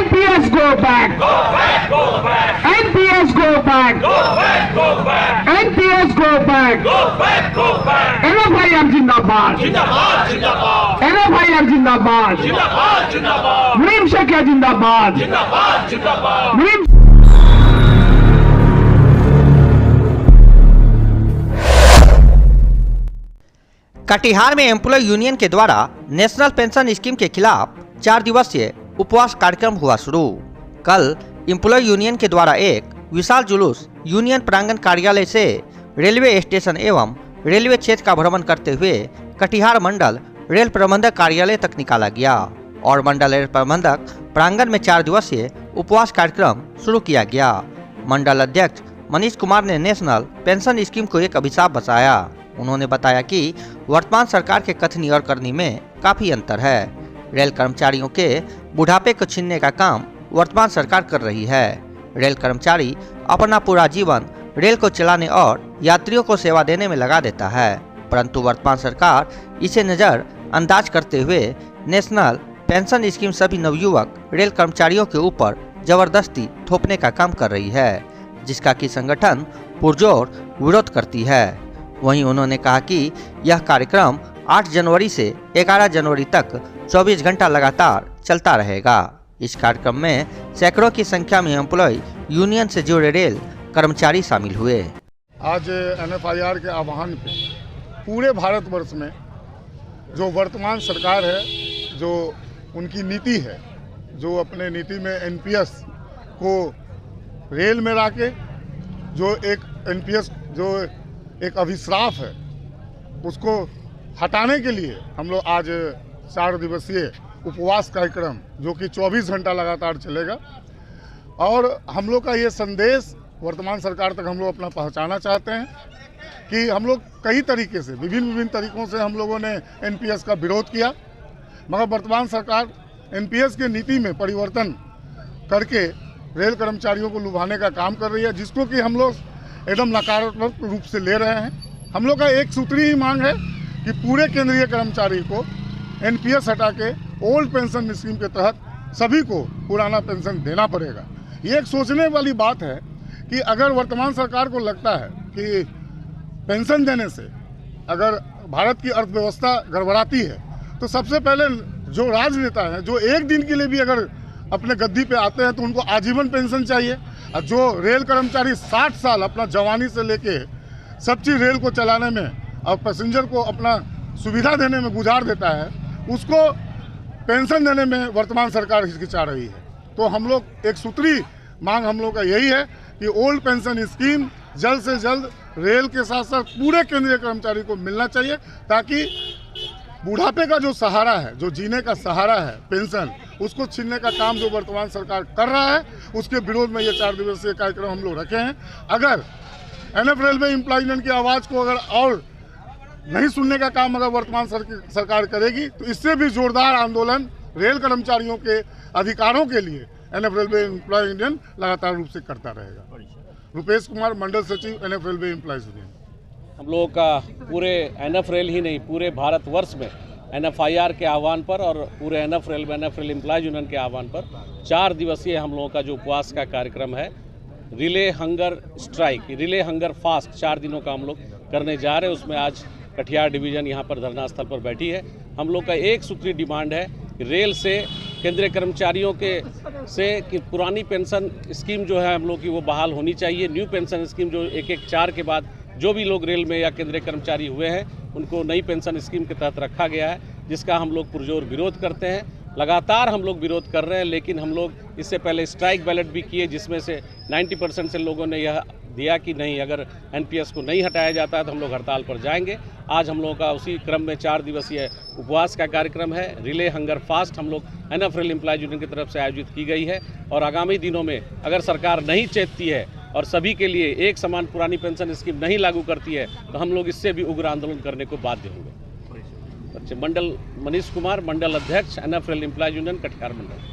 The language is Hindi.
NPS go back. Go back, go back. NPS go back. Go back, go back. NPS go back. Go back, go back. NFIM जिंदाबाद. जिंदाबाद, जिंदाबाद. NFIM जिंदाबाद. जिंदाबाद, जिंदाबाद. मुनीम शेखिया जिंदाबाद. जिंदाबाद, जिंदाबाद. मुनीम कटिहार में एम्प्लॉय यूनियन के द्वारा नेशनल पेंशन स्कीम के खिलाफ 4 दिवसीय उपवास कार्यक्रम हुआ शुरू। कल एम्प्लॉय यूनियन के द्वारा एक विशाल जुलूस यूनियन प्रांगण कार्यालय से रेलवे स्टेशन एवं रेलवे क्षेत्र का भ्रमण करते हुए कटिहार मंडल रेल प्रबंधक कार्यालय तक निकाला गया और मंडल रेल प्रबंधक प्रांगण में 4 दिवसीय उपवास कार्यक्रम शुरू किया गया। मंडल अध्यक्ष मनीष कुमार ने नेशनल पेंशन स्कीम को एक अभिशाप बताया। उन्होंने बताया कि वर्तमान सरकार के कथनी और करनी में काफी अंतर है। रेल कर्मचारियों के बुढ़ापे को छीनने का काम वर्तमान सरकार कर रही है। रेल कर्मचारी अपना पूरा जीवन रेल को चलाने और यात्रियों को सेवा देने में लगा देता है, परंतु वर्तमान सरकार इसे नजर अंदाज करते हुए नेशनल पेंशन स्कीम सभी नवयुवक रेल कर्मचारियों के ऊपर जबरदस्ती थोपने का काम कर रही है, जिसका कि संगठन पुरजोर विरोध करती है। वहीं उन्होंने कहा कि यह कार्यक्रम 8 जनवरी से 11 जनवरी तक 24 घंटा लगातार चलता रहेगा। इस कार्यक्रम में सैकड़ों की संख्या में एम्प्लॉय यूनियन से जुड़े रेल कर्मचारी शामिल हुए। आज NFIR के आह्वान पे पूरे भारतवर्ष में जो वर्तमान सरकार है, जो उनकी नीति है, जो अपने नीति में NPS को रेल में लाके जो एक NPS जो एक अभिश्राप है उसको हटाने के लिए हम लोग आज 4 दिवसीय उपवास कार्यक्रम जो कि 24 घंटा लगातार चलेगा और हम लोग का ये संदेश वर्तमान सरकार तक हम लोग अपना पहुंचाना चाहते हैं कि हम लोग कई तरीके से विभिन्न तरीकों से हम लोगों ने NPS का विरोध किया, मगर वर्तमान सरकार NPS के नीति में परिवर्तन करके रेल कर्मचारियों को लुभाने का काम कर रही है, जिसको कि हम लोग एकदम नकारात्मक रूप से ले रहे हैं। हम लोग का एक सूत्री ही मांग है कि पूरे केंद्रीय कर्मचारी को NPS हटा के ओल्ड पेंशन स्कीम के तहत सभी को पुराना पेंशन देना पड़ेगा। ये एक सोचने वाली बात है कि अगर वर्तमान सरकार को लगता है कि पेंशन देने से अगर भारत की अर्थव्यवस्था गड़बड़ाती है, तो सबसे पहले जो राजनेता हैं जो एक दिन के लिए भी अगर अपने गद्दी पे आते हैं तो उनको आजीवन पेंशन चाहिए। और जो रेल कर्मचारी 60 साल अपना जवानी से लेके सब चीज़ रेल को चलाने में और पैसेंजर को अपना सुविधा देने में गुजार देता है, उसको पेंशन देने में वर्तमान सरकार हिचकिचा रही है। तो हम लोग एक सूत्री मांग हम लोग का यही है कि ओल्ड पेंशन स्कीम जल्द से जल्द रेल के साथ साथ पूरे केंद्रीय कर्मचारी को मिलना चाहिए, ताकि बुढ़ापे का जो सहारा है, जो जीने का सहारा है पेंशन, उसको छीनने का काम जो वर्तमान सरकार कर रहा है, उसके विरोध में ये 4 दिवसीय कार्यक्रम हम लोग रखे हैं। अगर NF रेलवे एम्प्लॉय यूनियन की आवाज़ को अगर और नहीं सुनने का काम अगर वर्तमान सरकार करेगी तो इससे भी जोरदार आंदोलन रेल कर्मचारियों के अधिकारों के लिए NF रेलवे एम्प्लॉय यूनियन लगातार रूप से करता रहेगा। रुपेश कुमार, मंडल सचिव, NF रेलवे एम्प्लॉयज यूनियन। हम लोगों का पूरे NF रेल ही नहीं, पूरे भारतवर्ष में NFIR के आह्वान पर और पूरे NF रेल एम्प्लॉयज यूनियन के आह्वान पर 4 दिवसीय हम लोगों का जो उपवास का कार्यक्रम है, relay hunger strike, relay hunger fast 4 दिनों का हम लोग करने जा रहे हैं। उसमें आज कटिहार डिवीज़न यहाँ पर धरना स्थल पर बैठी है। हम लोग का एक सूत्री डिमांड है कि रेल से केंद्रीय कर्मचारियों के से कि पुरानी पेंशन स्कीम जो है हम लोग की वो बहाल होनी चाहिए। न्यू पेंशन स्कीम जो 1-1-4 के बाद जो भी लोग रेल में या केंद्रीय कर्मचारी हुए हैं उनको नई पेंशन स्कीम के तहत रखा गया है, जिसका हम लोग पुरजोर विरोध करते हैं। लगातार हम लोग विरोध कर रहे हैं, लेकिन हम लोग इससे पहले स्ट्राइक बैलेट भी किए, जिसमें से 90% से लोगों ने यह दिया कि नहीं, अगर NPS को नहीं हटाया जाता है तो हम लोग हड़ताल पर जाएंगे। आज हम लोगों का उसी क्रम में 4 दिवसीय उपवास का कार्यक्रम है। रिले हंगर फास्ट हम लोग NF रेल एम्प्लॉयज यूनियन की तरफ से आयोजित की गई है और आगामी दिनों में अगर सरकार नहीं चेतती है और सभी के लिए एक समान पुरानी पेंशन स्कीम नहीं लागू करती है तो हम लोग इससे भी उग्र आंदोलन करने को बाध्य होंगे। मंडल मनीष कुमार, मंडल अध्यक्ष, NF rail employees union, Katihar मंडल।